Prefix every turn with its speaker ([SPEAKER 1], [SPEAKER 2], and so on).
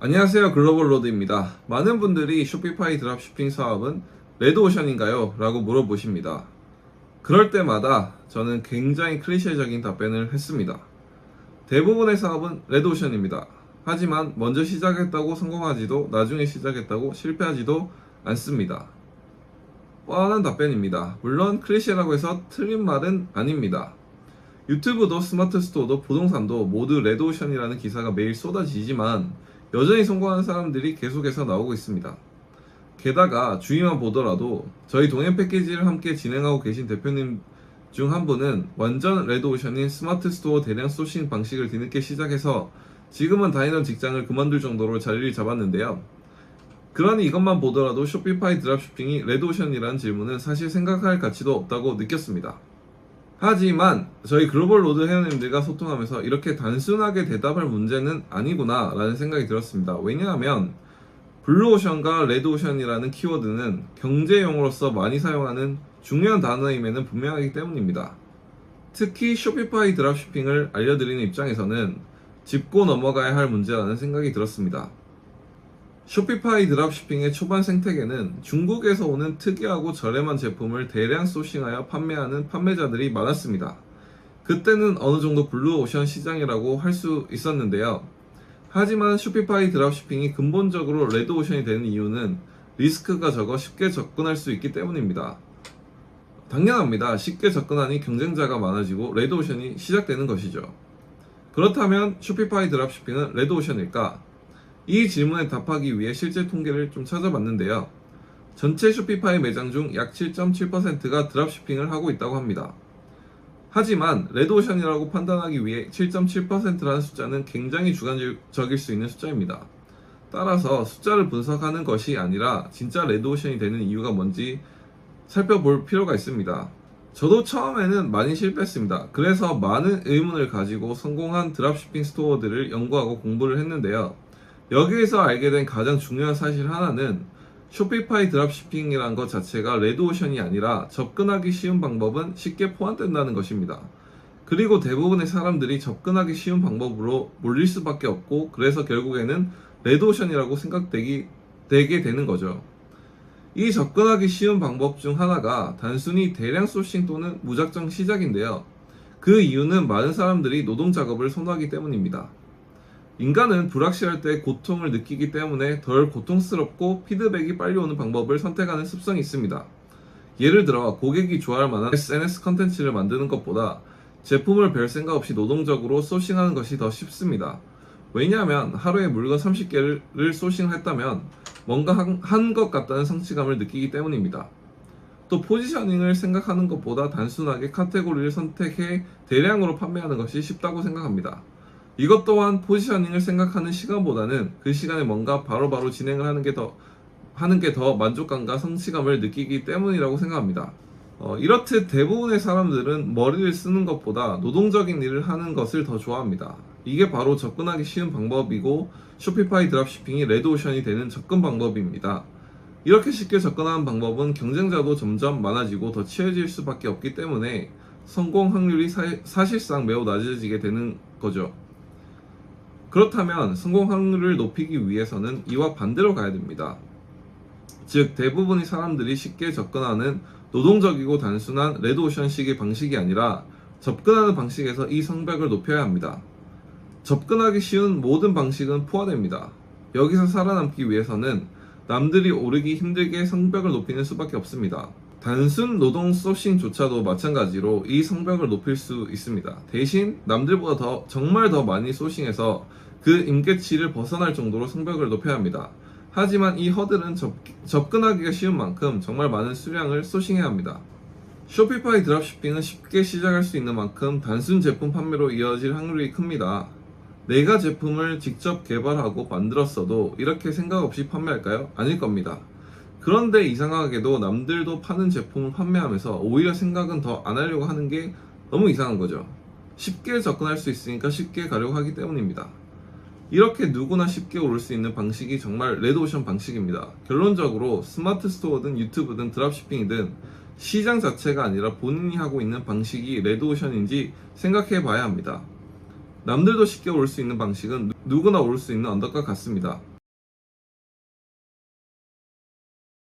[SPEAKER 1] 안녕하세요, 글로벌로드입니다. 많은 분들이 쇼피파이 드랍shipping 사업은 레드오션인가요? 라고 물어보십니다. 그럴 때마다 저는 굉장히 클리셰적인 답변을 했습니다. 대부분의 사업은 레드오션입니다. 하지만 먼저 시작했다고 성공하지도 나중에 시작했다고 실패하지도 않습니다. 뻔한 답변입니다. 물론 클리셰라고 해서 틀린 말은 아닙니다. 유튜브도 스마트 스토어도 부동산도 모두 레드오션이라는 기사가 매일 쏟아지지만 여전히 성공하는 사람들이 계속해서 나오고 있습니다. 게다가 주위만 보더라도 저희 동행 패키지를 함께 진행하고 계신 대표님 중 한 분은 완전 레드오션인 스마트 스토어 대량 소싱 방식을 뒤늦게 시작해서 지금은 다니던 직장을 그만둘 정도로 자리를 잡았는데요. 그러니 이것만 보더라도 쇼피파이 드랍시핑이 레드오션이라는 질문은 사실 생각할 가치도 없다고 느꼈습니다. 하지만 저희 글로벌로드 회원님들과 소통하면서 이렇게 단순하게 대답할 문제는 아니구나 라는 생각이 들었습니다. 왜냐하면 블루오션과 레드오션이라는 키워드는 경제용어로서 많이 사용하는 중요한 단어임에는 분명하기 때문입니다. 특히 쇼피파이 드랍시핑을 알려드리는 입장에서는 짚고 넘어가야 할 문제라는 생각이 들었습니다. 쇼피파이 드랍시핑의 초반 생태계는 중국에서 오는 특이하고 저렴한 제품을 대량 소싱하여 판매하는 판매자들이 많았습니다. 그때는 어느 정도 블루오션 시장이라고 할 수 있었는데요. 하지만 쇼피파이 드랍시핑이 근본적으로 레드오션이 되는 이유는 리스크가 적어 쉽게 접근할 수 있기 때문입니다. 당연합니다. 쉽게 접근하니 경쟁자가 많아지고 레드오션이 시작되는 것이죠. 그렇다면 쇼피파이 드랍시핑은 레드오션일까? 이 질문에 답하기 위해 실제 통계를 좀 찾아봤는데요. 전체 쇼피파이 매장 중 약 7.7%가 드랍시핑을 하고 있다고 합니다. 하지만 레드오션이라고 판단하기 위해 7.7%라는 숫자는 굉장히 주관적일 수 있는 숫자입니다. 따라서 숫자를 분석하는 것이 아니라 진짜 레드오션이 되는 이유가 뭔지 살펴볼 필요가 있습니다. 저도 처음에는 많이 실패했습니다. 그래서 많은 의문을 가지고 성공한 드랍시핑 스토어들을 연구하고 공부를 했는데요. 여기에서 알게 된 가장 중요한 사실 하나는 쇼피파이 드랍시핑이라는 것 자체가 레드오션이 아니라 접근하기 쉬운 방법은 쉽게 포함된다는 것입니다. 그리고 대부분의 사람들이 접근하기 쉬운 방법으로 몰릴 수밖에 없고 그래서 결국에는 레드오션이라고 생각되게 되는 거죠. 이 접근하기 쉬운 방법 중 하나가 단순히 대량 소싱 또는 무작정 시작인데요. 그 이유는 많은 사람들이 노동작업을 선호하기 때문입니다. 인간은 불확실할 때 고통을 느끼기 때문에 덜 고통스럽고 피드백이 빨리 오는 방법을 선택하는 습성이 있습니다. 예를 들어 고객이 좋아할 만한 SNS 컨텐츠를 만드는 것보다 제품을 별 생각 없이 노동적으로 소싱하는 것이 더 쉽습니다. 왜냐하면 하루에 물건 30개를 소싱했다면 뭔가 한 것 같다는 성취감을 느끼기 때문입니다. 또 포지셔닝을 생각하는 것보다 단순하게 카테고리를 선택해 대량으로 판매하는 것이 쉽다고 생각합니다. 이것 또한 포지셔닝을 생각하는 시간보다는 그 시간에 뭔가 바로바로 진행을 하는 게 더 만족감과 성취감을 느끼기 때문이라고 생각합니다. 이렇듯 대부분의 사람들은 머리를 쓰는 것보다 노동적인 일을 하는 것을 더 좋아합니다. 이게 바로 접근하기 쉬운 방법이고 쇼피파이 드랍시핑이 레드오션이 되는 접근 방법입니다. 이렇게 쉽게 접근하는 방법은 경쟁자도 점점 많아지고 더 치열해질 수밖에 없기 때문에 성공 확률이 사실상 매우 낮아지게 되는 거죠. 그렇다면 성공 확률을 높이기 위해서는 이와 반대로 가야 됩니다. 즉 대부분의 사람들이 쉽게 접근하는 노동적이고 단순한 레드오션식의 방식이 아니라 접근하는 방식에서 이 성벽을 높여야 합니다. 접근하기 쉬운 모든 방식은 포화됩니다. 여기서 살아남기 위해서는 남들이 오르기 힘들게 성벽을 높이는 수밖에 없습니다. 단순 노동 소싱조차도 마찬가지로 이 성벽을 높일 수 있습니다. 대신 남들보다 정말 더 많이 소싱해서 그 임계치를 벗어날 정도로 성벽을 높여야 합니다. 하지만 이 허들은 접근하기가 쉬운 만큼 정말 많은 수량을 소싱해야 합니다. 쇼피파이 드랍시핑은 쉽게 시작할 수 있는 만큼 단순 제품 판매로 이어질 확률이 큽니다. 내가 제품을 직접 개발하고 만들었어도 이렇게 생각 없이 판매할까요? 아닐 겁니다. 그런데 이상하게도 남들도 파는 제품을 판매하면서 오히려 생각은 더 안 하려고 하는 게 너무 이상한 거죠. 쉽게 접근할 수 있으니까 쉽게 가려고 하기 때문입니다. 이렇게 누구나 쉽게 오를 수 있는 방식이 정말 레드오션 방식입니다. 결론적으로 스마트 스토어든 유튜브든 드랍시핑이든 시장 자체가 아니라 본인이 하고 있는 방식이 레드오션인지 생각해 봐야 합니다. 남들도 쉽게 오를 수 있는 방식은 누구나 오를 수 있는 언덕과 같습니다.